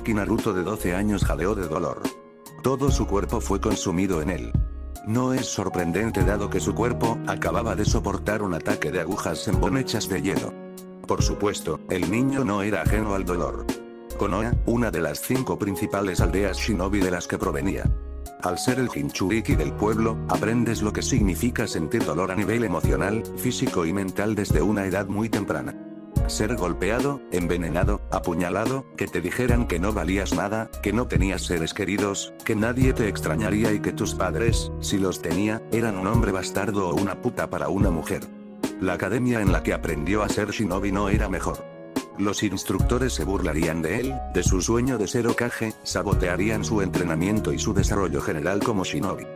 Uzumaki Naruto de 12 años jadeó de dolor. Todo su cuerpo fue consumido en él. No es sorprendente dado que su cuerpo acababa de soportar un ataque de agujas Senbon hechas de hielo. Por supuesto, el niño no era ajeno al dolor. Konoha, una de las 5 principales aldeas shinobi de las que provenía. Al ser el Jinchuriki del pueblo, aprendes lo que significa sentir dolor a nivel emocional, físico y mental desde una edad muy temprana. Ser golpeado, envenenado, apuñalado, que te dijeran que no valías nada, que no tenías seres queridos, que nadie te extrañaría y que tus padres, si los tenía, eran un hombre bastardo o una puta para una mujer. La academia en la que aprendió a ser shinobi no era mejor. Los instructores se burlarían de él, de su sueño de ser Hokage, sabotearían su entrenamiento y su desarrollo general como shinobi.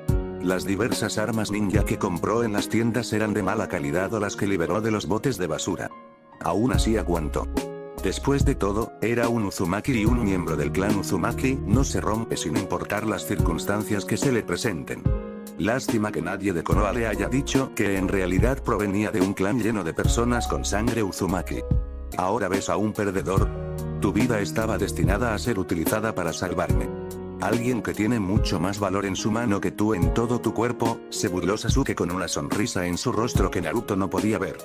Las diversas armas ninja que compró en las tiendas eran de mala calidad o las que liberó de los botes de basura. Aún así aguantó. Después de todo, era un Uzumaki y un miembro del clan Uzumaki no se rompe sin importar las circunstancias que se le presenten. Lástima que nadie de Konoha le haya dicho que en realidad provenía de un clan lleno de personas con sangre Uzumaki. ¿Ahora ves a un perdedor? Tu vida estaba destinada a ser utilizada para salvarme. Alguien que tiene mucho más valor en su mano que tú en todo tu cuerpo, se burló Sasuke con una sonrisa en su rostro que Naruto no podía ver.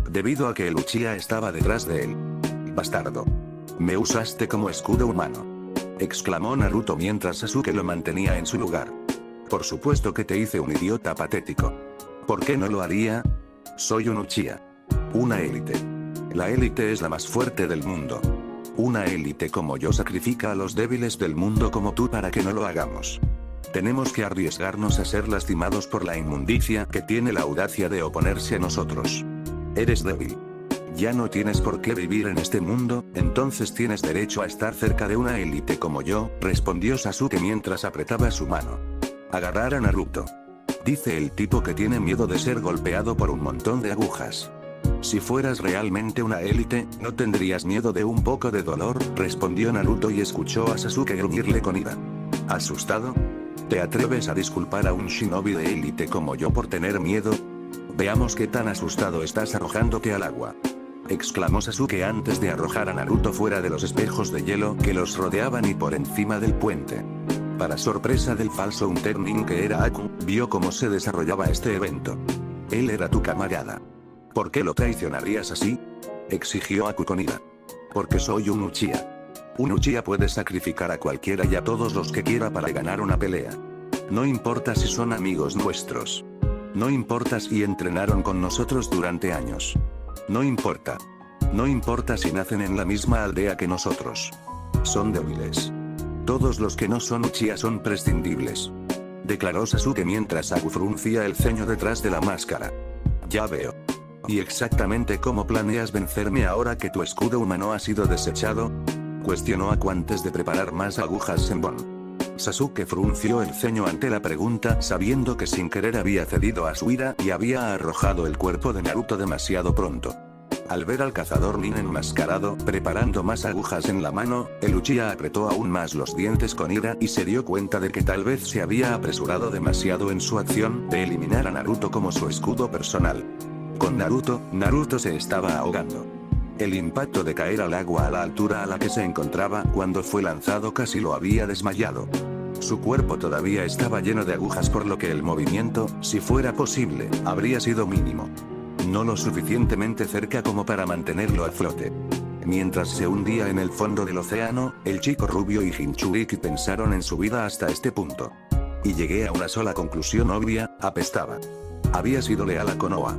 Debido a que el Uchiha estaba detrás de él. Bastardo. Me usaste como escudo humano. Exclamó Naruto mientras Sasuke lo mantenía en su lugar. Por supuesto que te hice un idiota patético. ¿Por qué no lo haría? Soy un Uchiha. Una élite. La élite es la más fuerte del mundo. Una élite como yo sacrifica a los débiles del mundo como tú para que no lo hagamos. Tenemos que arriesgarnos a ser lastimados por la inmundicia que tiene la audacia de oponerse a nosotros. Eres débil. Ya no tienes por qué vivir en este mundo, entonces tienes derecho a estar cerca de una élite como yo, respondió Sasuke mientras apretaba su mano. Agarrar a Naruto. Dice el tipo que tiene miedo de ser golpeado por un montón de agujas. Si fueras realmente una élite, ¿no tendrías miedo de un poco de dolor?, respondió Naruto y escuchó a Sasuke gruñirle con ira. ¿Asustado? ¿Te atreves a disculpar a un shinobi de élite como yo por tener miedo? Veamos qué tan asustado estás arrojándote al agua. Exclamó Sasuke antes de arrojar a Naruto fuera de los espejos de hielo que los rodeaban y por encima del puente. Para sorpresa del falso Unternin que era Aku, vio cómo se desarrollaba este evento. Él era tu camarada. ¿Por qué lo traicionarías así?, exigió Aku con ira. Porque soy un Uchiha. Un Uchiha puede sacrificar a cualquiera y a todos los que quiera para ganar una pelea. No importa si son amigos nuestros. No importa si entrenaron con nosotros durante años. No importa. No importa si nacen en la misma aldea que nosotros. Son débiles. Todos los que no son Uchiha son prescindibles. Declaró Sasuke mientras Aku fruncía el ceño detrás de la máscara. Ya veo. ¿Y exactamente cómo planeas vencerme ahora que tu escudo humano ha sido desechado?, cuestionó Aku antes de preparar más agujas Senbon. Sasuke frunció el ceño ante la pregunta, sabiendo que sin querer había cedido a su ira y había arrojado el cuerpo de Naruto demasiado pronto. Al ver al cazador Nin enmascarado, preparando más agujas en la mano, el Uchiha apretó aún más los dientes con ira y se dio cuenta de que tal vez se había apresurado demasiado en su acción de eliminar a Naruto como su escudo personal. Con Naruto se estaba ahogando. El impacto de caer al agua a la altura a la que se encontraba cuando fue lanzado casi lo había desmayado. Su cuerpo todavía estaba lleno de agujas por lo que el movimiento, si fuera posible, habría sido mínimo. No lo suficientemente cerca como para mantenerlo a flote. Mientras se hundía en el fondo del océano, el chico rubio y Jinchuriki pensaron en su vida hasta este punto. Y llegué a una sola conclusión obvia: apestaba. Había sido leal a Konoha.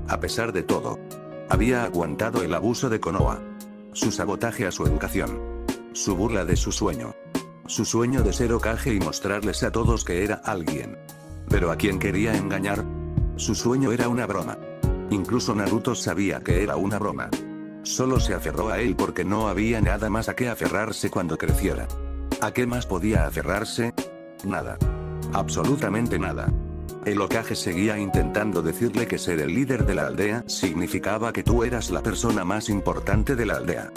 A pesar de todo. Había aguantado el abuso de Konoha. Su sabotaje a su educación. Su burla de su sueño. Su sueño de ser Hokage y mostrarles a todos que era alguien. ¿Pero a quién quería engañar? Su sueño era una broma. Incluso Naruto sabía que era una broma. Solo se aferró a él porque no había nada más a qué aferrarse cuando creciera. ¿A qué más podía aferrarse? Nada. Absolutamente nada. El Hokage seguía intentando decirle que ser el líder de la aldea significaba que tú eras la persona más importante de la aldea.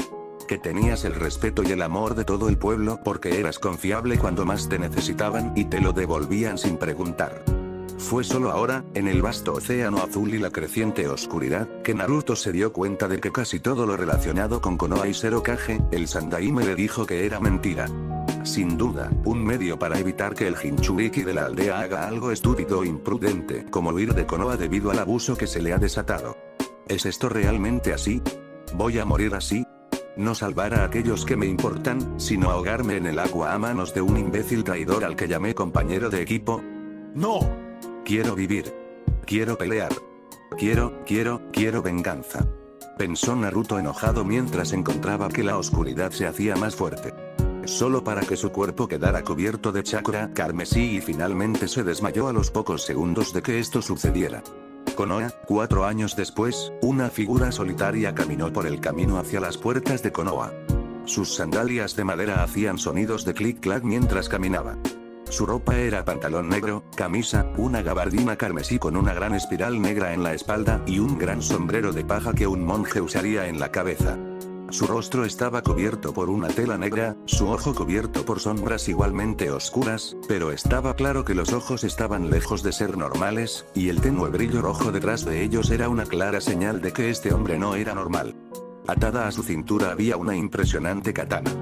Que tenías el respeto y el amor de todo el pueblo porque eras confiable cuando más te necesitaban y te lo devolvían sin preguntar. Fue solo ahora, en el vasto océano azul y la creciente oscuridad, que Naruto se dio cuenta de que casi todo lo relacionado con Konoha y Zero Kage, el Sandaime le dijo que era mentira. Sin duda, un medio para evitar que el Jinchuriki de la aldea haga algo estúpido o imprudente, como huir de Konoha debido al abuso que se le ha desatado. ¿Es esto realmente así? ¿Voy a morir así? No salvar a aquellos que me importan, sino ahogarme en el agua a manos de un imbécil traidor al que llamé compañero de equipo. ¡No! Quiero vivir. Quiero pelear. Quiero venganza. Pensó Naruto enojado mientras encontraba que la oscuridad se hacía más fuerte. Solo para que su cuerpo quedara cubierto de chakra carmesí y finalmente se desmayó a los pocos segundos de que esto sucediera. Konoha, 4 años después, una figura solitaria caminó por el camino hacia las puertas de Konoha. Sus sandalias de madera hacían sonidos de clic-clac mientras caminaba. Su ropa era pantalón negro, camisa, una gabardina carmesí con una gran espiral negra en la espalda y un gran sombrero de paja que un monje usaría en la cabeza. Su rostro estaba cubierto por una tela negra, su ojo cubierto por sombras igualmente oscuras, pero estaba claro que los ojos estaban lejos de ser normales, y el tenue brillo rojo detrás de ellos era una clara señal de que este hombre no era normal. Atada a su cintura había una impresionante katana.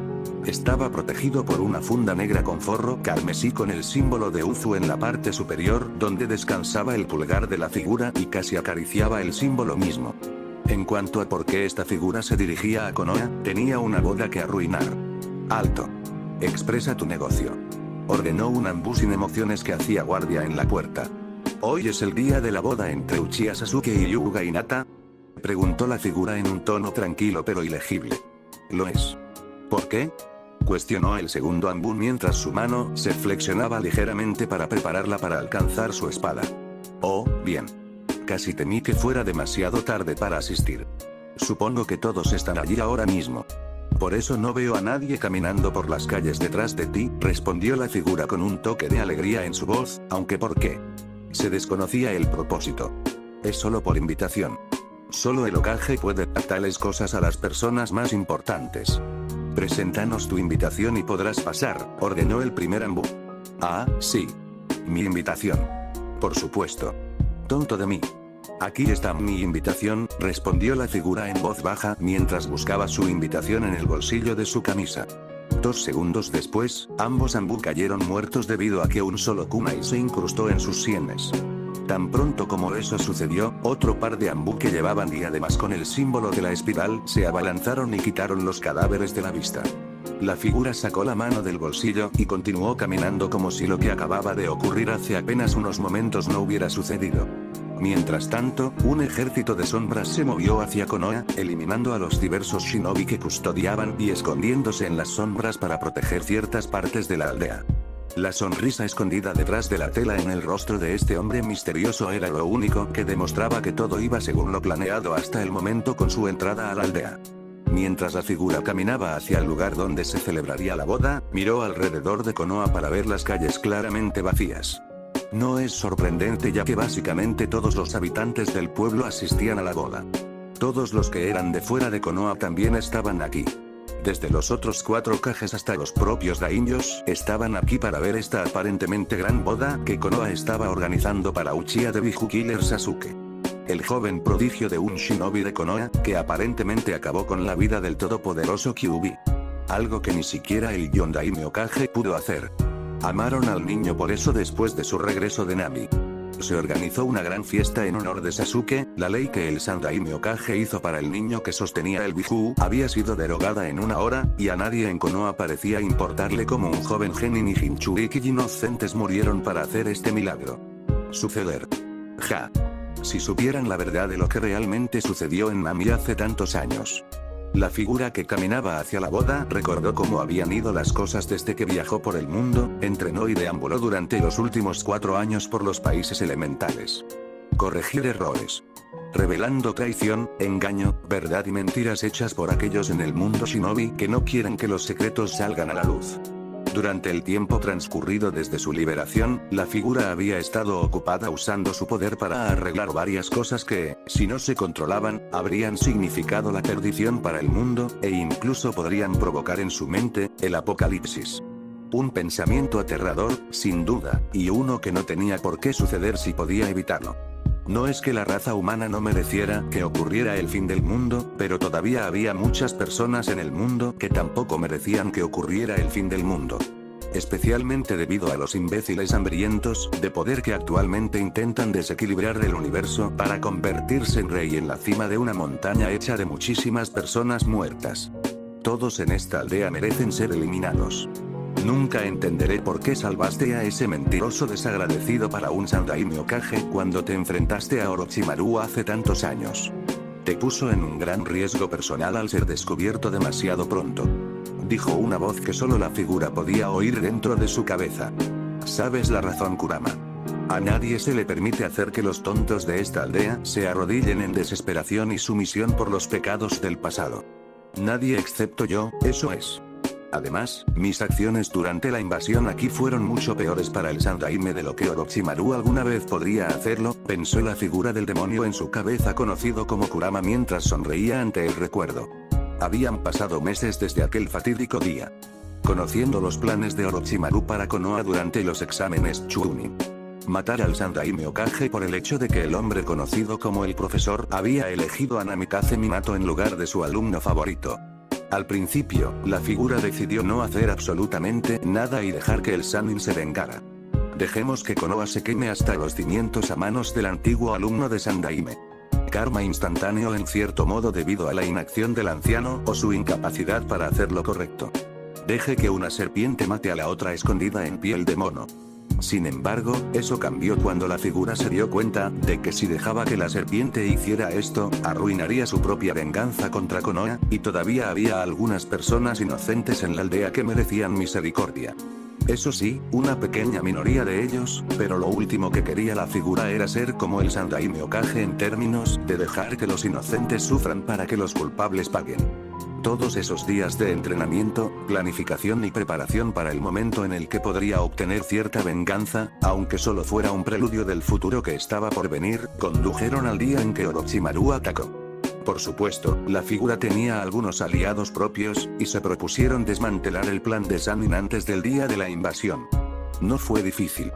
Estaba protegido por una funda negra con forro carmesí con el símbolo de Uzu en la parte superior, donde descansaba el pulgar de la figura y casi acariciaba el símbolo mismo. En cuanto a por qué esta figura se dirigía a Konoha, tenía una boda que arruinar. Alto. Expresa tu negocio. Ordenó un Anbu sin emociones que hacía guardia en la puerta. ¿Hoy es el día de la boda entre Uchiha Sasuke y Hyuga Hinata? Preguntó la figura en un tono tranquilo pero ilegible. Lo es. ¿Por qué? Cuestionó el segundo Anbu mientras su mano se flexionaba ligeramente para prepararla para alcanzar su espada. Oh, bien. Casi temí que fuera demasiado tarde para asistir. Supongo que todos están allí ahora mismo. Por eso no veo a nadie caminando por las calles detrás de ti, respondió la figura con un toque de alegría en su voz, aunque ¿por qué? Se desconocía el propósito. Es solo por invitación. Solo el Hokage puede dar tales cosas a las personas más importantes. Preséntanos tu invitación y podrás pasar, ordenó el primer Anbu. Ah, sí. Mi invitación. Por supuesto. Tonto de mí. Aquí está mi invitación, respondió la figura en voz baja mientras buscaba su invitación en el bolsillo de su camisa. 2 segundos después, ambos Anbu cayeron muertos debido a que un solo kunai se incrustó en sus sienes. Tan pronto como eso sucedió, otro par de Anbu que llevaban y además con el símbolo de la espiral se abalanzaron y quitaron los cadáveres de la vista. La figura sacó la mano del bolsillo y continuó caminando como si lo que acababa de ocurrir hace apenas unos momentos no hubiera sucedido. Mientras tanto, un ejército de sombras se movió hacia Konoha, eliminando a los diversos shinobi que custodiaban y escondiéndose en las sombras para proteger ciertas partes de la aldea. La sonrisa escondida detrás de la tela en el rostro de este hombre misterioso era lo único que demostraba que todo iba según lo planeado hasta el momento con su entrada a la aldea. Mientras la figura caminaba hacia el lugar donde se celebraría la boda, miró alrededor de Konoha para ver las calles claramente vacías. No es sorprendente ya que básicamente todos los habitantes del pueblo asistían a la boda. Todos los que eran de fuera de Konoha también estaban aquí. Desde los otros 4 Kages hasta los propios daimyos estaban aquí para ver esta aparentemente gran boda que Konoha estaba organizando para Uchiha de Biju Killer Sasuke. El joven prodigio de un shinobi de Konoha, que aparentemente acabó con la vida del todopoderoso Kyuubi. Algo que ni siquiera el Yondaime Hokage pudo hacer. Amaron al niño por eso después de su regreso de Nami. Se organizó una gran fiesta en honor de Sasuke, la ley que el Sandaime Hokage hizo para el niño que sostenía el Biju había sido derogada en 1 hora, y a nadie en Konoha parecía importarle cómo un joven genin y Jinchuriki inocentes murieron para hacer este milagro. Suceder. Ja. Si supieran la verdad de lo que realmente sucedió en Nami hace tantos años. La figura que caminaba hacia la boda recordó cómo habían ido las cosas desde que viajó por el mundo, entrenó y deambuló durante los últimos 4 años por los países elementales. Corregir errores. Revelando traición, engaño, verdad y mentiras hechas por aquellos en el mundo shinobi que no quieren que los secretos salgan a la luz. Durante el tiempo transcurrido desde su liberación, la figura había estado ocupada usando su poder para arreglar varias cosas que, si no se controlaban, habrían significado la perdición para el mundo, e incluso podrían provocar en su mente, el apocalipsis. Un pensamiento aterrador, sin duda, y uno que no tenía por qué suceder si podía evitarlo. No es que la raza humana no mereciera que ocurriera el fin del mundo, pero todavía había muchas personas en el mundo que tampoco merecían que ocurriera el fin del mundo. Especialmente debido a los imbéciles hambrientos de poder que actualmente intentan desequilibrar el universo para convertirse en rey en la cima de una montaña hecha de muchísimas personas muertas. Todos en esta aldea merecen ser eliminados. Nunca entenderé por qué salvaste a ese mentiroso desagradecido para un Sandaime Hokage cuando te enfrentaste a Orochimaru hace tantos años. Te puso en un gran riesgo personal al ser descubierto demasiado pronto. Dijo una voz que solo la figura podía oír dentro de su cabeza. ¿Sabes la razón, Kurama? A nadie se le permite hacer que los tontos de esta aldea se arrodillen en desesperación y sumisión por los pecados del pasado. Nadie excepto yo, eso es. Además, mis acciones durante la invasión aquí fueron mucho peores para el Sandaime de lo que Orochimaru alguna vez podría hacerlo, pensó la figura del demonio en su cabeza conocido como Kurama mientras sonreía ante el recuerdo. Habían pasado meses desde aquel fatídico día. Conociendo los planes de Orochimaru para Konoha durante los exámenes Chunin. Matar al Sandaime Hokage por el hecho de que el hombre conocido como el profesor había elegido a Namikaze Minato en lugar de su alumno favorito. Al principio, la figura decidió no hacer absolutamente nada y dejar que el Sannin se vengara. Dejemos que Konoha se queme hasta los cimientos a manos del antiguo alumno de Sandaime. Karma instantáneo en cierto modo debido a la inacción del anciano o su incapacidad para hacer lo correcto. Deje que una serpiente mate a la otra escondida en piel de mono. Sin embargo, eso cambió cuando la figura se dio cuenta de que si dejaba que la serpiente hiciera esto, arruinaría su propia venganza contra Konoha, y todavía había algunas personas inocentes en la aldea que merecían misericordia. Eso sí, una pequeña minoría de ellos, pero lo último que quería la figura era ser como el Sandaime Hokage en términos de dejar que los inocentes sufran para que los culpables paguen. Todos esos días de entrenamiento, planificación y preparación para el momento en el que podría obtener cierta venganza, aunque solo fuera un preludio del futuro que estaba por venir, condujeron al día en que Orochimaru atacó. Por supuesto, la figura tenía algunos aliados propios, y se propusieron desmantelar el plan de Sannin antes del día de la invasión. No fue difícil.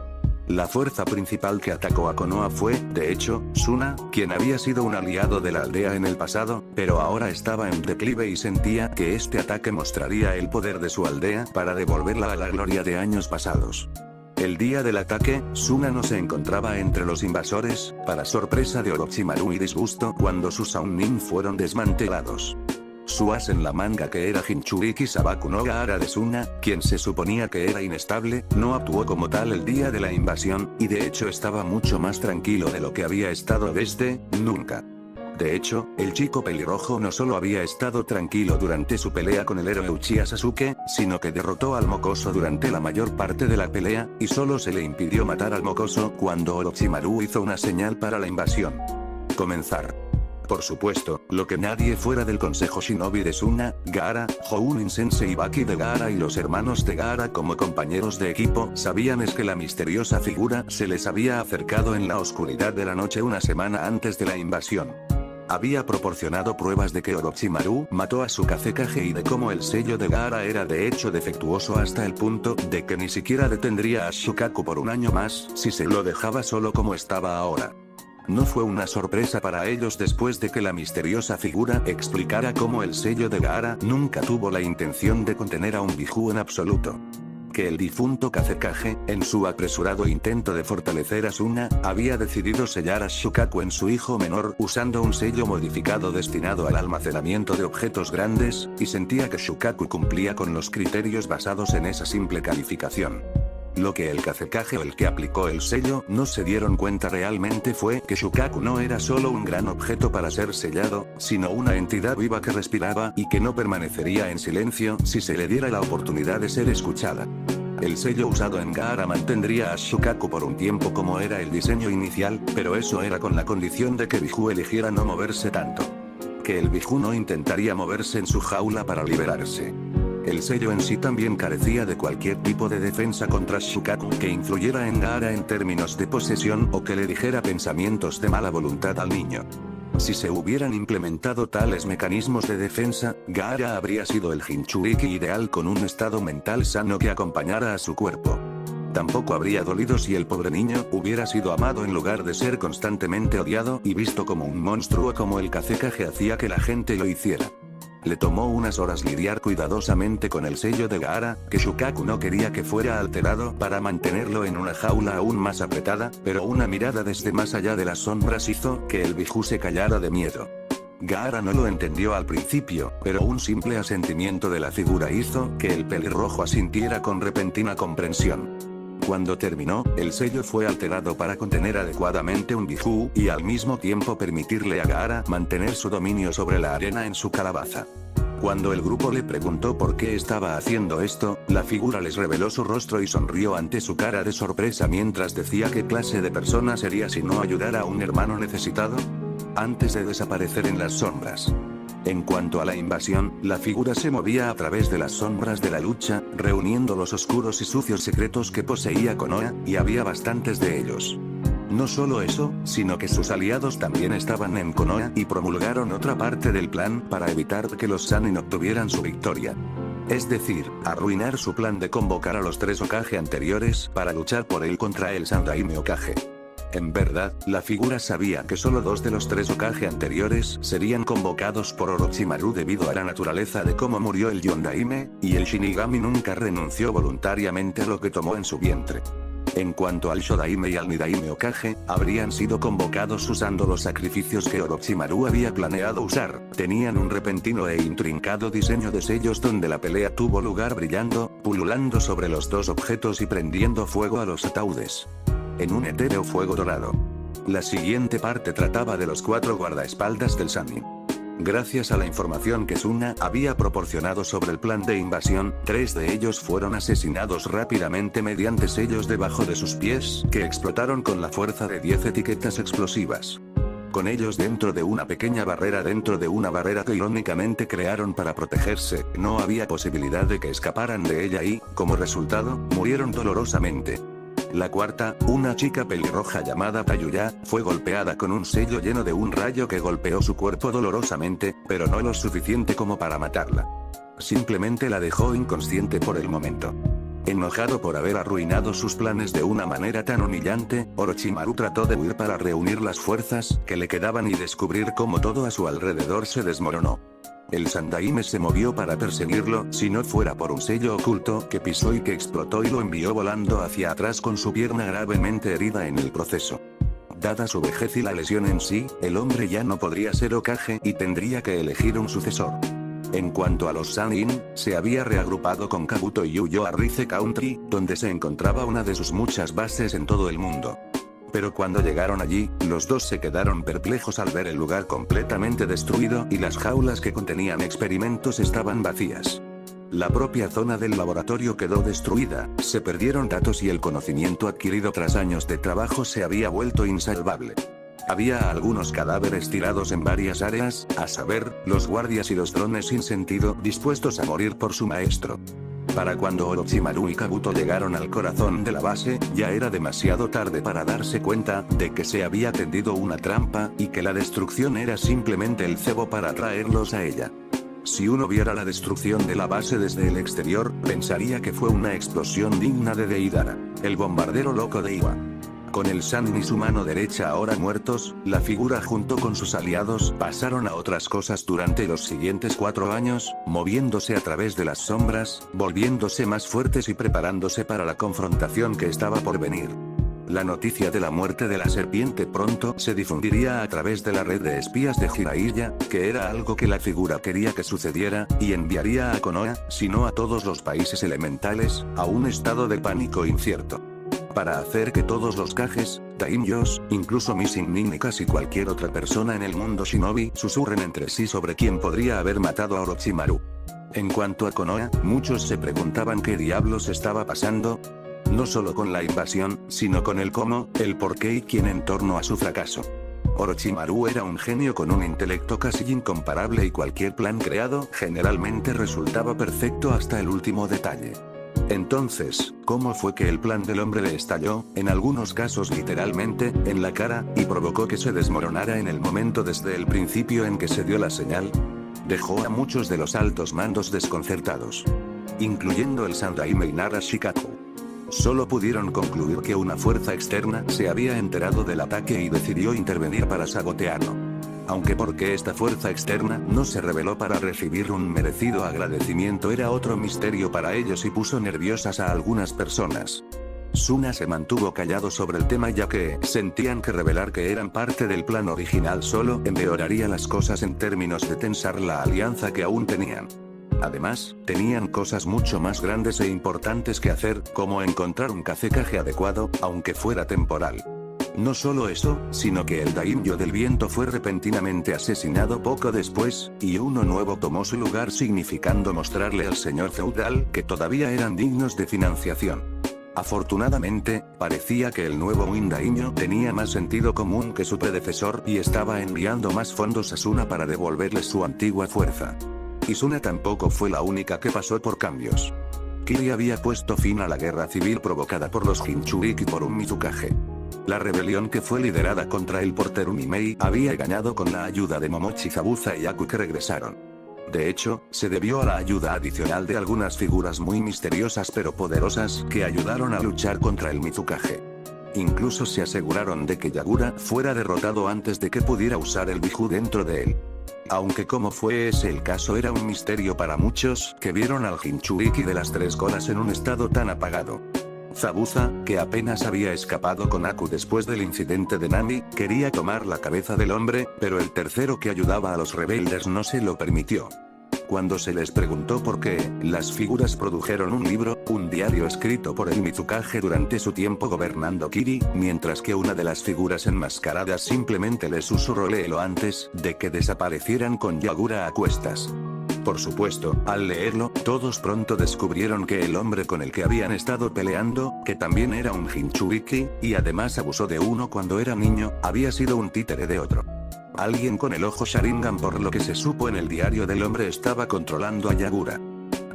La fuerza principal que atacó a Konoha fue, de hecho, Suna, quien había sido un aliado de la aldea en el pasado, pero ahora estaba en declive y sentía que este ataque mostraría el poder de su aldea para devolverla a la gloria de años pasados. El día del ataque, Suna no se encontraba entre los invasores, para sorpresa de Orochimaru y disgusto cuando sus Sannin fueron desmantelados. Su as en la manga que era Jinchuriki Sabaku no Gaara de Suna, quien se suponía que era inestable, no actuó como tal el día de la invasión, y de hecho estaba mucho más tranquilo de lo que había estado desde nunca. De hecho, el chico pelirrojo no solo había estado tranquilo durante su pelea con el héroe Uchiha Sasuke, sino que derrotó al mocoso durante la mayor parte de la pelea, y solo se le impidió matar al mocoso cuando Orochimaru hizo una señal para la invasión. Comenzar. Por supuesto, lo que nadie fuera del consejo shinobi de Suna, Gaara, Jounin Sensei y Baki de Gaara y los hermanos de Gaara como compañeros de equipo sabían es que la misteriosa figura se les había acercado en la oscuridad de la noche una semana antes de la invasión. Había proporcionado pruebas de que Orochimaru mató a su Kazekage y de cómo el sello de Gaara era de hecho defectuoso hasta el punto de que ni siquiera detendría a Shukaku por un año más si se lo dejaba solo como estaba ahora. No fue una sorpresa para ellos después de que la misteriosa figura explicara cómo el sello de Gaara nunca tuvo la intención de contener a un Biju en absoluto. Que el difunto Kazekage, en su apresurado intento de fortalecer a Suna, había decidido sellar a Shukaku en su hijo menor usando un sello modificado destinado al almacenamiento de objetos grandes, y sentía que Shukaku cumplía con los criterios basados en esa simple calificación. Lo que el Kazekage o el que aplicó el sello no se dieron cuenta realmente fue que Shukaku no era solo un gran objeto para ser sellado, sino una entidad viva que respiraba y que no permanecería en silencio si se le diera la oportunidad de ser escuchada. El sello usado en Gaara mantendría a Shukaku por un tiempo como era el diseño inicial, pero eso era con la condición de que Biju eligiera no moverse tanto. Que el Biju no intentaría moverse en su jaula para liberarse. El sello en sí también carecía de cualquier tipo de defensa contra Shukaku que influyera en Gaara en términos de posesión o que le dijera pensamientos de mala voluntad al niño. Si se hubieran implementado tales mecanismos de defensa, Gaara habría sido el Jinchuriki ideal con un estado mental sano que acompañara a su cuerpo. Tampoco habría dolido si el pobre niño hubiera sido amado en lugar de ser constantemente odiado y visto como un monstruo como el Kazekage hacía que la gente lo hiciera. Le tomó unas horas lidiar cuidadosamente con el sello de Gaara, que Shukaku no quería que fuera alterado para mantenerlo en una jaula aún más apretada, pero una mirada desde más allá de las sombras hizo que el Biju se callara de miedo. Gaara no lo entendió al principio, pero un simple asentimiento de la figura hizo que el pelirrojo asintiera con repentina comprensión. Cuando terminó, el sello fue alterado para contener adecuadamente un Biju y al mismo tiempo permitirle a Gaara mantener su dominio sobre la arena en su calabaza. Cuando el grupo le preguntó por qué estaba haciendo esto, la figura les reveló su rostro y sonrió ante su cara de sorpresa mientras decía qué clase de persona sería si no ayudara a un hermano necesitado, antes de desaparecer en las sombras. En cuanto a la invasión, la figura se movía a través de las sombras de la lucha, reuniendo los oscuros y sucios secretos que poseía Konoha, y había bastantes de ellos. No solo eso, sino que sus aliados también estaban en Konoha y promulgaron otra parte del plan para evitar que los Sannin obtuvieran su victoria. Es decir, arruinar su plan de convocar a los 3 Hokage anteriores para luchar por él contra el Sandaime Hokage. En verdad, la figura sabía que solo 2 de los 3 Hokage anteriores serían convocados por Orochimaru debido a la naturaleza de cómo murió el Yondaime, y el Shinigami nunca renunció voluntariamente a lo que tomó en su vientre. En cuanto al Shodaime y al Nidaime Hokage, habrían sido convocados usando los sacrificios que Orochimaru había planeado usar, tenían un repentino e intrincado diseño de sellos donde la pelea tuvo lugar brillando, pululando sobre los 2 objetos y prendiendo fuego a los ataúdes. En un etéreo fuego dorado. La siguiente parte trataba de los 4 guardaespaldas del Sannin. Gracias a la información que Suna había proporcionado sobre el plan de invasión, 3 de ellos fueron asesinados rápidamente mediante sellos debajo de sus pies, que explotaron con la fuerza de 10 etiquetas explosivas. Con ellos dentro de una pequeña barrera dentro de una barrera que irónicamente crearon para protegerse, no había posibilidad de que escaparan de ella y, como resultado, murieron dolorosamente. La cuarta, una chica pelirroja llamada Tayuya, fue golpeada con un sello lleno de un rayo que golpeó su cuerpo dolorosamente, pero no lo suficiente como para matarla. Simplemente la dejó inconsciente por el momento. Enojado por haber arruinado sus planes de una manera tan humillante, Orochimaru trató de huir para reunir las fuerzas que le quedaban y descubrir cómo todo a su alrededor se desmoronó. El Sandaime se movió para perseguirlo, si no fuera por un sello oculto que pisó y que explotó y lo envió volando hacia atrás con su pierna gravemente herida en el proceso. Dada su vejez y la lesión en sí, el hombre ya no podría ser Hokage y tendría que elegir un sucesor. En cuanto a los Sannin, se había reagrupado con Kabuto y huyó a Rice Country, donde se encontraba una de sus muchas bases en todo el mundo. Pero cuando llegaron allí, los 2 se quedaron perplejos al ver el lugar completamente destruido y las jaulas que contenían experimentos estaban vacías. La propia zona del laboratorio quedó destruida, se perdieron datos y el conocimiento adquirido tras años de trabajo se había vuelto insalvable. Había algunos cadáveres tirados en varias áreas, a saber, los guardias y los drones sin sentido, dispuestos a morir por su maestro. Para cuando Orochimaru y Kabuto llegaron al corazón de la base, ya era demasiado tarde para darse cuenta de que se había tendido una trampa, y que la destrucción era simplemente el cebo para atraerlos a ella. Si uno viera la destrucción de la base desde el exterior, pensaría que fue una explosión digna de Deidara, el bombardero loco de Iwa. Con el Sannin y su mano derecha ahora muertos, la figura junto con sus aliados pasaron a otras cosas durante los siguientes 4 años, moviéndose a través de las sombras, volviéndose más fuertes y preparándose para la confrontación que estaba por venir. La noticia de la muerte de la serpiente pronto se difundiría a través de la red de espías de Jiraiya, que era algo que la figura quería que sucediera, y enviaría a Konoha, si no a todos los países elementales, a un estado de pánico incierto. Para hacer que todos los Kages, daimyos, incluso Missing Nin y casi cualquier otra persona en el mundo shinobi susurren entre sí sobre quién podría haber matado a Orochimaru. En cuanto a Konoha, muchos se preguntaban qué diablos estaba pasando, no solo con la invasión, sino con el cómo, el por qué y quién en torno a su fracaso. Orochimaru era un genio con un intelecto casi incomparable y cualquier plan creado generalmente resultaba perfecto hasta el último detalle. Entonces, ¿cómo fue que el plan del hombre le estalló, en algunos casos literalmente, en la cara, y provocó que se desmoronara en el momento desde el principio en que se dio la señal? Dejó a muchos de los altos mandos desconcertados, incluyendo el Sandaime Inara Shikaku. Solo pudieron concluir que una fuerza externa se había enterado del ataque y decidió intervenir para sabotearlo. Aunque porque esta fuerza externa no se reveló para recibir un merecido agradecimiento era otro misterio para ellos y puso nerviosas a algunas personas. Suna se mantuvo callado sobre el tema ya que sentían que revelar que eran parte del plan original solo empeoraría las cosas en términos de tensar la alianza que aún tenían. Además, tenían cosas mucho más grandes e importantes que hacer, como encontrar un Kazekage adecuado, aunque fuera temporal. No solo eso, sino que el Daimyo del viento fue repentinamente asesinado poco después, y uno nuevo tomó su lugar significando mostrarle al señor feudal que todavía eran dignos de financiación. Afortunadamente, parecía que el nuevo Wind Daimyo tenía más sentido común que su predecesor y estaba enviando más fondos a Suna para devolverle su antigua fuerza. Y Suna tampoco fue la única que pasó por cambios. Kiri había puesto fin a la guerra civil provocada por los Jinchuriki por un Mizukage. La rebelión que fue liderada contra él por Terumimei había ganado con la ayuda de Momochi Zabuza y Aku que regresaron. De hecho, se debió a la ayuda adicional de algunas figuras muy misteriosas pero poderosas que ayudaron a luchar contra el Mizukage. Incluso se aseguraron de que Yagura fuera derrotado antes de que pudiera usar el Biju dentro de él. Aunque como fue ese el caso era un misterio para muchos que vieron al Jinchuriki de las tres colas en un estado tan apagado. Zabuza, que apenas había escapado con Aku después del incidente de Nami, quería tomar la cabeza del hombre, pero el tercero que ayudaba a los rebeldes no se lo permitió. Cuando se les preguntó por qué, las figuras produjeron un libro, un diario escrito por el Mizukage durante su tiempo gobernando Kiri, mientras que una de las figuras enmascaradas simplemente les susurró léelo antes de que desaparecieran con Yagura a cuestas. Por supuesto, al leerlo, todos pronto descubrieron que el hombre con el que habían estado peleando, que también era un Jinchuriki, y además abusó de uno cuando era niño, había sido un títere de otro. Alguien con el ojo Sharingan, por lo que se supo en el diario del hombre, estaba controlando a Yagura.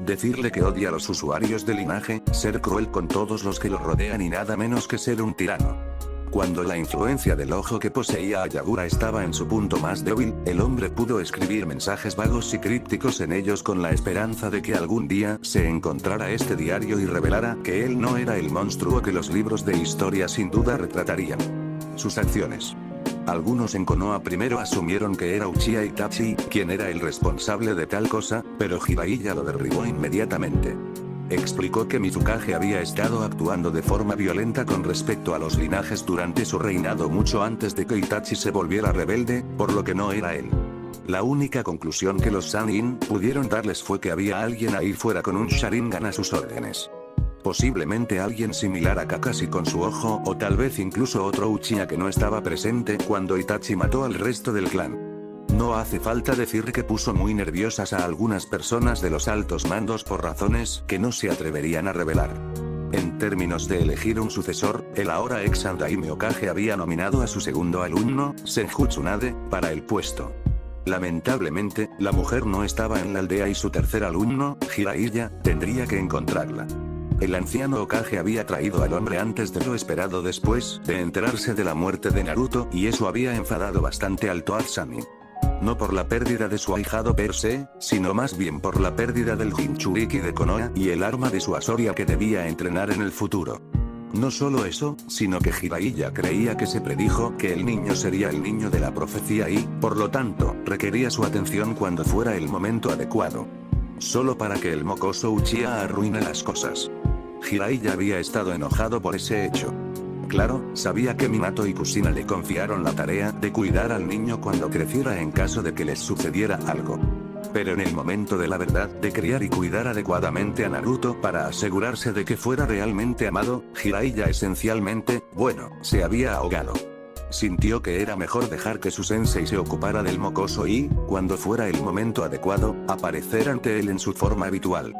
Decirle que odia a los usuarios del linaje, ser cruel con todos los que lo rodean y nada menos que ser un tirano. Cuando la influencia del ojo que poseía a Yagura estaba en su punto más débil, el hombre pudo escribir mensajes vagos y crípticos en ellos con la esperanza de que algún día se encontrara este diario y revelara que él no era el monstruo que los libros de historia sin duda retratarían. Sus acciones. Algunos en Konoha primero asumieron que era Uchiha Itachi quien era el responsable de tal cosa, pero Jiraiya lo derribó inmediatamente. Explicó que Mizukage había estado actuando de forma violenta con respecto a los linajes durante su reinado mucho antes de que Itachi se volviera rebelde, por lo que no era él. La única conclusión que los Sannin pudieron darles fue que había alguien ahí fuera con un Sharingan a sus órdenes. Posiblemente alguien similar a Kakashi con su ojo o tal vez incluso otro Uchiha que no estaba presente cuando Itachi mató al resto del clan. No hace falta decir que puso muy nerviosas a algunas personas de los altos mandos por razones que no se atreverían a revelar. En términos de elegir un sucesor, el ahora ex Sandaime Hokage había nominado a su segundo alumno, Senju Tsunade, para el puesto. Lamentablemente, la mujer no estaba en la aldea y su tercer alumno, Jiraiya, tendría que encontrarla. El anciano Hokage había traído al hombre antes de lo esperado después de enterarse de la muerte de Naruto y eso había enfadado bastante al Toad Sannin. No por la pérdida de su ahijado per se, sino más bien por la pérdida del Jinchuriki de Konoha y el arma de su Asoria que debía entrenar en el futuro. No solo eso, sino que Jiraiya creía que se predijo que el niño sería el niño de la profecía y, por lo tanto, requería su atención cuando fuera el momento adecuado. Solo para que el mocoso Uchiha arruine las cosas. Jiraiya había estado enojado por ese hecho. Claro, sabía que Minato y Kushina le confiaron la tarea de cuidar al niño cuando creciera en caso de que les sucediera algo. Pero en el momento de la verdad de criar y cuidar adecuadamente a Naruto para asegurarse de que fuera realmente amado, Jiraiya esencialmente, se había ahogado. Sintió que era mejor dejar que su sensei se ocupara del mocoso y, cuando fuera el momento adecuado, aparecer ante él en su forma habitual.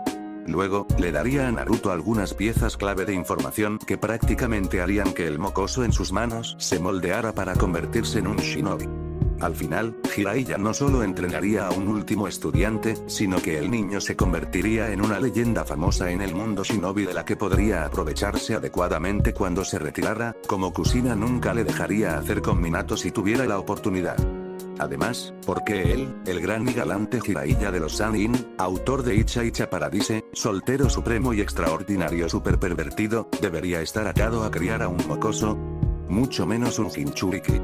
Luego, le daría a Naruto algunas piezas clave de información que prácticamente harían que el mocoso en sus manos se moldeara para convertirse en un shinobi. Al final, Jiraiya no solo entrenaría a un último estudiante, sino que el niño se convertiría en una leyenda famosa en el mundo shinobi de la que podría aprovecharse adecuadamente cuando se retirara, como Kushina nunca le dejaría hacer con Minato si tuviera la oportunidad. Además, porque él, el gran y galante Jiraiya de los Sannin, autor de Icha Icha Paradise, soltero supremo y extraordinario super pervertido, debería estar atado a criar a un mocoso? Mucho menos un Jinchuriki.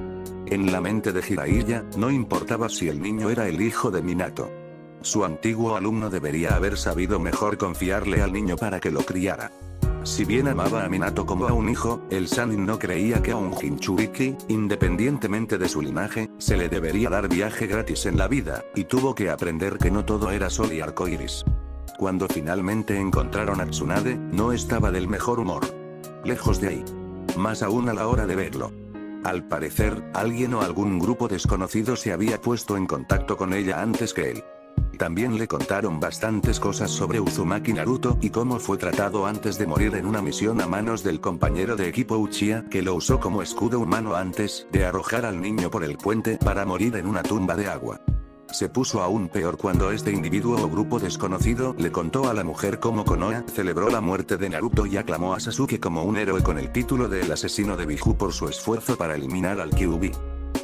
En la mente de Jiraiya, no importaba si el niño era el hijo de Minato. Su antiguo alumno debería haber sabido mejor confiarle al niño para que lo criara. Si bien amaba a Minato como a un hijo, el Sannin no creía que a un Jinchuriki, independientemente de su linaje, se le debería dar viaje gratis en la vida, y tuvo que aprender que no todo era sol y arcoiris. Cuando finalmente encontraron a Tsunade, no estaba del mejor humor. Lejos de ahí. Más aún a la hora de verlo. Al parecer, alguien o algún grupo desconocido se había puesto en contacto con ella antes que él. También le contaron bastantes cosas sobre Uzumaki Naruto y cómo fue tratado antes de morir en una misión a manos del compañero de equipo Uchiha que lo usó como escudo humano antes de arrojar al niño por el puente para morir en una tumba de agua. Se puso aún peor cuando este individuo o grupo desconocido le contó a la mujer cómo Konoha celebró la muerte de Naruto y aclamó a Sasuke como un héroe con el título de el asesino de Biju por su esfuerzo para eliminar al Kyuubi.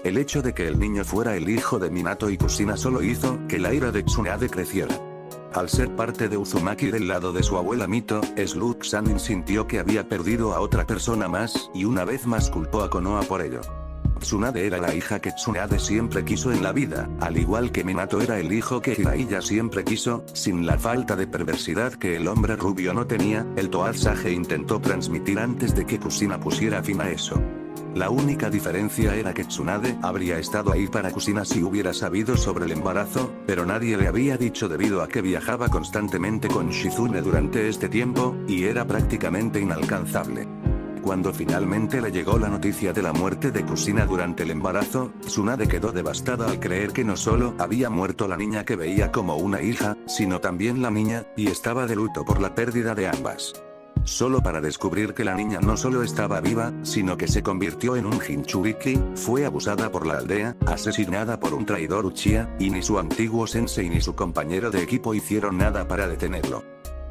El hecho de que el niño fuera el hijo de Minato y Kushina solo hizo que la ira de Tsunade creciera. Al ser parte de Uzumaki del lado de su abuela Mito, Slug Sannin sintió que había perdido a otra persona más, y una vez más culpó a Konoha por ello. Tsunade era la hija que Tsunade siempre quiso en la vida, al igual que Minato era el hijo que Jiraiya siempre quiso, sin la falta de perversidad que el hombre rubio no tenía, el Toad Sage intentó transmitir antes de que Kushina pusiera fin a eso. La única diferencia era que Tsunade habría estado ahí para Kushina si hubiera sabido sobre el embarazo, pero nadie le había dicho debido a que viajaba constantemente con Shizune durante este tiempo, y era prácticamente inalcanzable. Cuando finalmente le llegó la noticia de la muerte de Kushina durante el embarazo, Tsunade quedó devastada al creer que no solo había muerto la niña que veía como una hija, sino también la niña, y estaba de luto por la pérdida de ambas. Solo para descubrir que la niña no solo estaba viva, sino que se convirtió en un Jinchuriki, fue abusada por la aldea, asesinada por un traidor Uchiha, y ni su antiguo sensei ni su compañero de equipo hicieron nada para detenerlo.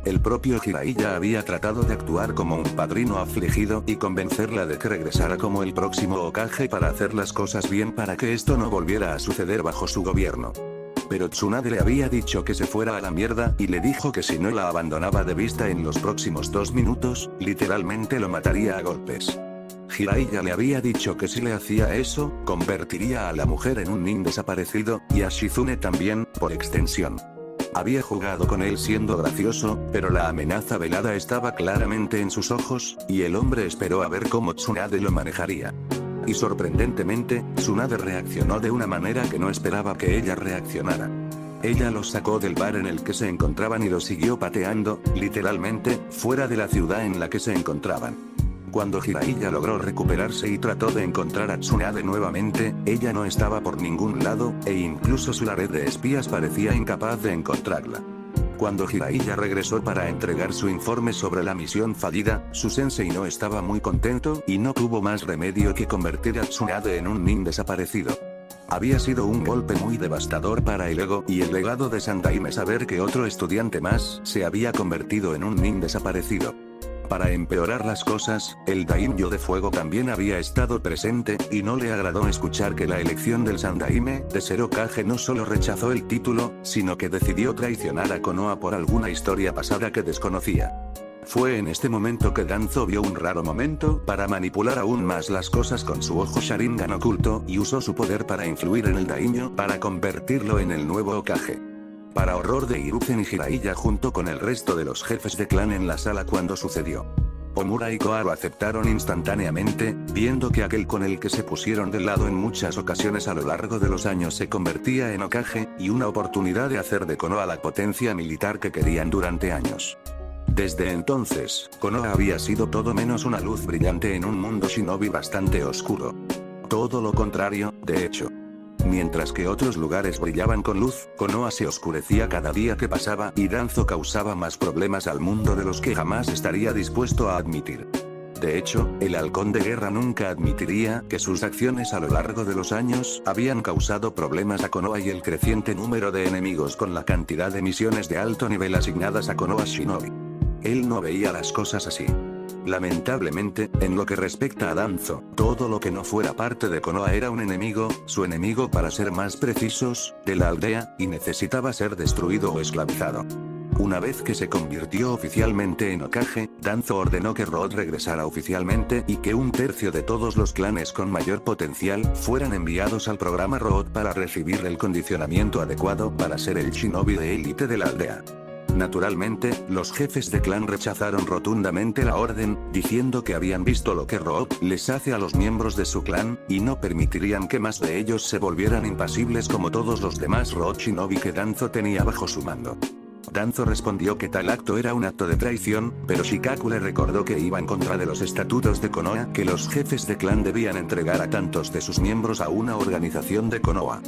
El propio Jiraiya había tratado de actuar como un padrino afligido y convencerla de que regresara como el próximo Hokage para hacer las cosas bien para que esto no volviera a suceder bajo su gobierno. Pero Tsunade le había dicho que se fuera a la mierda y le dijo que si no la abandonaba de vista en los próximos 2 minutos, literalmente lo mataría a golpes. Jiraiya le había dicho que si le hacía eso, convertiría a la mujer en un nin desaparecido, y a Shizune también, por extensión. Había jugado con él siendo gracioso, pero la amenaza velada estaba claramente en sus ojos, y el hombre esperó a ver cómo Tsunade lo manejaría. Y sorprendentemente, Tsunade reaccionó de una manera que no esperaba que ella reaccionara. Ella los sacó del bar en el que se encontraban y los siguió pateando, literalmente, fuera de la ciudad en la que se encontraban. Cuando Jiraiya logró recuperarse y trató de encontrar a Tsunade nuevamente, ella no estaba por ningún lado, e incluso su red de espías parecía incapaz de encontrarla. Cuando Jiraiya regresó para entregar su informe sobre la misión fallida, su sensei no estaba muy contento y no tuvo más remedio que convertir a Tsunade en un nin desaparecido. Había sido un golpe muy devastador para el ego y el legado de Sandaime saber que otro estudiante más se había convertido en un nin desaparecido. Para empeorar las cosas, el Daimyo de Fuego también había estado presente, y no le agradó escuchar que la elección del Sandaime de ser Hokage no solo rechazó el título, sino que decidió traicionar a Konoha por alguna historia pasada que desconocía. Fue en este momento que Danzo vio un raro momento para manipular aún más las cosas con su ojo Sharingan oculto y usó su poder para influir en el Daimyo para convertirlo en el nuevo Hokage. Para horror de Hiruzen y Jiraiya junto con el resto de los jefes de clan en la sala cuando sucedió. Omura y Koharu aceptaron instantáneamente, viendo que aquel con el que se pusieron del lado en muchas ocasiones a lo largo de los años se convertía en Hokage, y una oportunidad de hacer de Konoha la potencia militar que querían durante años. Desde entonces, Konoha había sido todo menos una luz brillante en un mundo shinobi bastante oscuro. Todo lo contrario, de hecho. Mientras que otros lugares brillaban con luz, Konoha se oscurecía cada día que pasaba y Danzo causaba más problemas al mundo de los que jamás estaría dispuesto a admitir. De hecho, el halcón de guerra nunca admitiría que sus acciones a lo largo de los años habían causado problemas a Konoha y el creciente número de enemigos con la cantidad de misiones de alto nivel asignadas a Konoha Shinobi. Él no veía las cosas así. Lamentablemente, en lo que respecta a Danzo, todo lo que no fuera parte de Konoha era un enemigo, su enemigo para ser más precisos, de la aldea, y necesitaba ser destruido o esclavizado. Una vez que se convirtió oficialmente en Hokage, Danzo ordenó que Root regresara oficialmente y que un tercio de todos los clanes con mayor potencial fueran enviados al programa Root para recibir el condicionamiento adecuado para ser el shinobi de élite de la aldea. Naturalmente, los jefes de clan rechazaron rotundamente la orden, diciendo que habían visto lo que Root les hace a los miembros de su clan, y no permitirían que más de ellos se volvieran impasibles como todos los demás Root shinobi que Danzo tenía bajo su mando. Danzo respondió que tal acto era un acto de traición, pero Shikaku le recordó que iba en contra de los estatutos de Konoha, que los jefes de clan debían entregar a tantos de sus miembros a una organización de Konoha.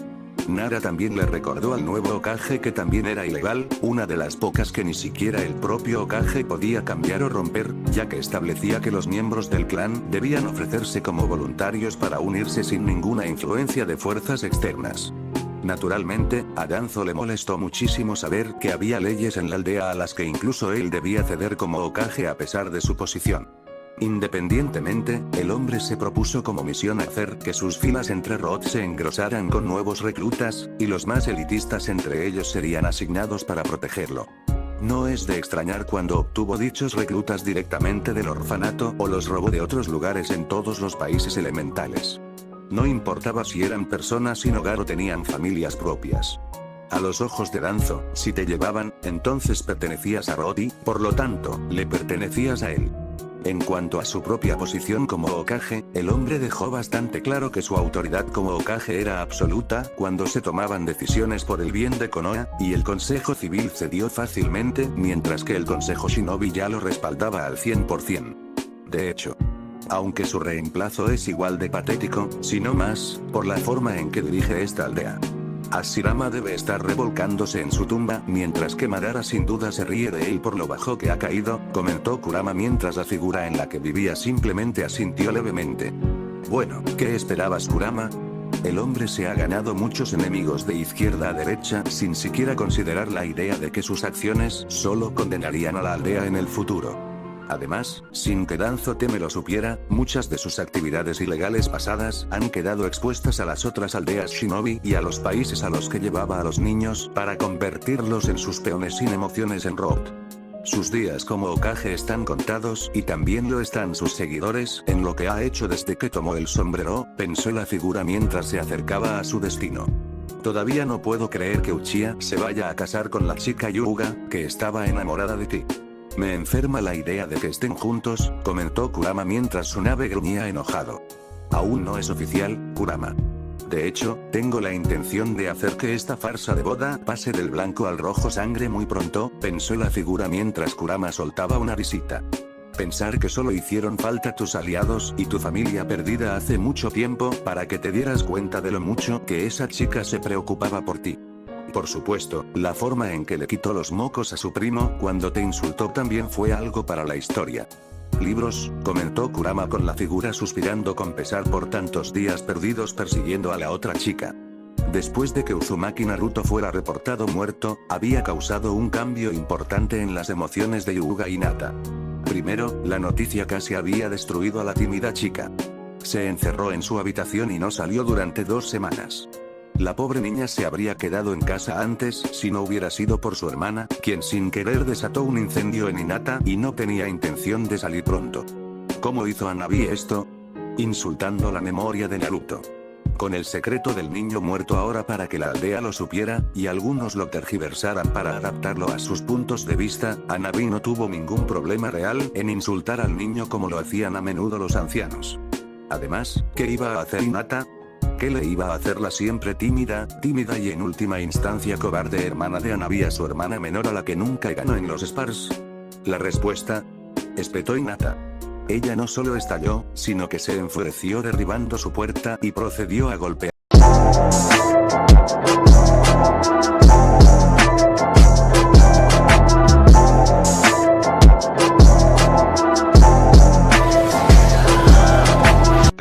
Nara también le recordó al nuevo Hokage que también era ilegal, una de las pocas que ni siquiera el propio Hokage podía cambiar o romper, ya que establecía que los miembros del clan debían ofrecerse como voluntarios para unirse sin ninguna influencia de fuerzas externas. Naturalmente, a Danzo le molestó muchísimo saber que había leyes en la aldea a las que incluso él debía ceder como Hokage a pesar de su posición. Independientemente, el hombre se propuso como misión hacer que sus filas entre Root se engrosaran con nuevos reclutas, y los más elitistas entre ellos serían asignados para protegerlo. No es de extrañar cuando obtuvo dichos reclutas directamente del orfanato o los robó de otros lugares en todos los países elementales. No importaba si eran personas sin hogar o tenían familias propias. A los ojos de Danzo, si te llevaban, entonces pertenecías a Root y, por lo tanto, le pertenecías a él. En cuanto a su propia posición como Hokage, el hombre dejó bastante claro que su autoridad como Hokage era absoluta cuando se tomaban decisiones por el bien de Konoha, y el Consejo Civil cedió fácilmente, mientras que el Consejo Shinobi ya lo respaldaba al 100%. De hecho, aunque su reemplazo es igual de patético, si no más, por la forma en que dirige esta aldea. Hashirama debe estar revolcándose en su tumba, mientras que Madara sin duda se ríe de él por lo bajo que ha caído, comentó Kurama mientras la figura en la que vivía simplemente asintió levemente. Bueno, ¿qué esperabas, Kurama? El hombre se ha ganado muchos enemigos de izquierda a derecha sin siquiera considerar la idea de que sus acciones solo condenarían a la aldea en el futuro. Además, sin que Danzo Teme lo supiera, muchas de sus actividades ilegales pasadas han quedado expuestas a las otras aldeas shinobi y a los países a los que llevaba a los niños para convertirlos en sus peones sin emociones en Root. Sus días como Hokage están contados y también lo están sus seguidores en lo que ha hecho desde que tomó el sombrero, pensó la figura mientras se acercaba a su destino. Todavía no puedo creer que Uchiha se vaya a casar con la chica Yuga, que estaba enamorada de ti. Me enferma la idea de que estén juntos, comentó Kurama mientras su nave gruñía enojado. Aún no es oficial, Kurama. De hecho, tengo la intención de hacer que esta farsa de boda pase del blanco al rojo sangre muy pronto, pensó la figura mientras Kurama soltaba una risita. Pensar que solo hicieron falta tus aliados y tu familia perdida hace mucho tiempo para que te dieras cuenta de lo mucho que esa chica se preocupaba por ti. Por supuesto, la forma en que le quitó los mocos a su primo cuando te insultó también fue algo para la historia. Libros, comentó Kurama con la figura suspirando con pesar por tantos días perdidos persiguiendo a la otra chica. Después de que Uzumaki Naruto fuera reportado muerto, había causado un cambio importante en las emociones de Yuga y Hinata. Primero, la noticia casi había destruido a la tímida chica. Se encerró en su habitación y no salió durante 2 semanas. La pobre niña se habría quedado en casa antes si no hubiera sido por su hermana, quien sin querer desató un incendio en Hinata y no tenía intención de salir pronto. ¿Cómo hizo Hanabi esto? Insultando la memoria de Naruto. Con el secreto del niño muerto ahora para que la aldea lo supiera, y algunos lo tergiversaran para adaptarlo a sus puntos de vista, Hanabi no tuvo ningún problema real en insultar al niño como lo hacían a menudo los ancianos. Además, ¿qué iba a hacer Hinata? ¿Qué le iba a hacer la siempre tímida y en última instancia cobarde hermana de Hanabi a su hermana menor a la que nunca ganó en los Spars? La respuesta: espetó Hinata. Ella no solo estalló, sino que se enfureció derribando su puerta y procedió a golpear.